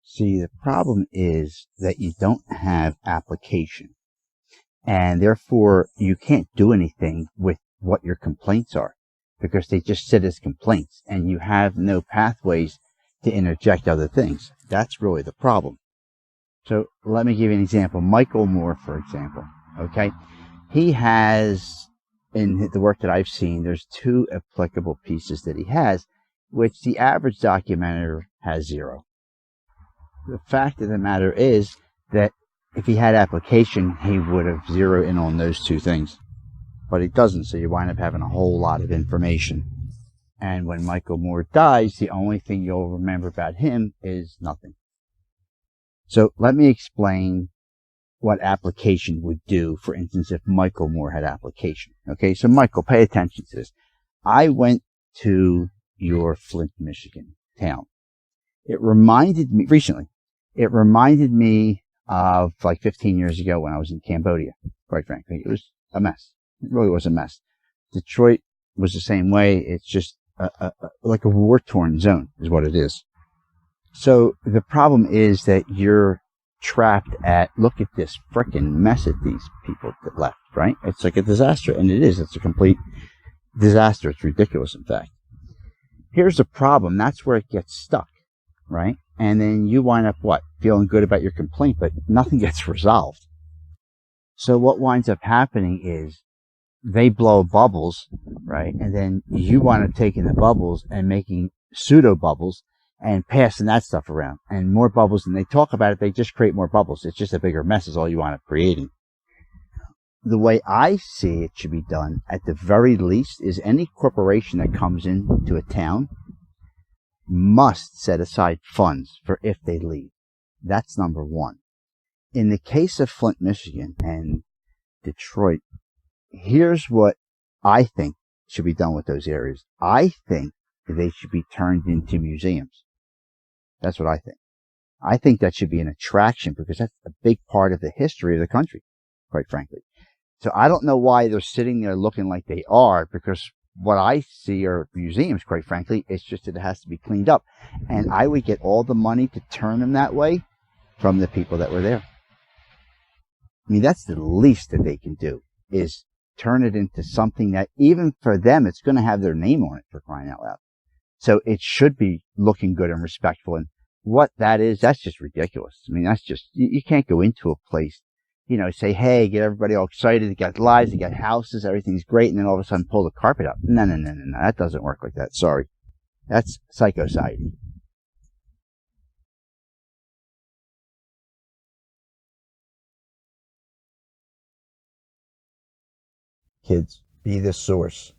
See, the problem is that you don't have application, and therefore you can't do anything with what your complaints are because they just sit as complaints and you have no pathways to interject other things. That's really the problem. So let me give you an example. Michael Moore, for example, okay? He has, in the work that I've seen, there's 2 applicable pieces that he has, which the average documenter has 0. The fact of the matter is that if he had application, he would have zeroed in on those 2 things. But he doesn't, so you wind up having a whole lot of information. And when Michael Moore dies, the only thing you'll remember about him is nothing. So let me explain what application would do, for instance, if Michael Moore had application. Okay, so Michael, pay attention to this. I went to your Flint, Michigan town. It reminded me of like 15 years ago when I was in Cambodia, quite frankly. It was a mess. It really was a mess. Detroit was the same way. It's just like a war-torn zone is what it is. So the problem is that you're trapped at, look at this frickin' mess that these people that left, right? It's like a disaster, and it is. It's a complete disaster. It's ridiculous, in fact. Here's the problem. That's where it gets stuck, right? And then you wind up, what? Feeling good about your complaint, but nothing gets resolved. So what winds up happening is they blow bubbles, right? And then you wind up taking the bubbles and making pseudo bubbles and passing that stuff around, and more bubbles. And they talk about it, they just create more bubbles. It's just a bigger mess is all you wind up creating. The way I see it should be done, at the very least, is any corporation that comes into a town must set aside funds for if they leave. That's number one. In the case of Flint, Michigan and Detroit, here's what I think should be done with those areas. I think they should be turned into museums. That's what I think. I think that should be an attraction because that's a big part of the history of the country, quite frankly. So I don't know why they're sitting there looking like they are, because what I see are museums, quite frankly. It's just that it has to be cleaned up. And I would get all the money to turn them that way from the people that were there. I mean, that's the least that they can do, is turn it into something that even for them, it's going to have their name on it, for crying out loud. So it should be looking good and respectful. And what that is, that's just ridiculous. I mean, that's just, you can't go into a place, you know, say, hey, get everybody all excited. They got lives, they got houses, everything's great. And then all of a sudden pull the carpet up. No. That doesn't work like that. Sorry. That's psychociety. Kids, be the source.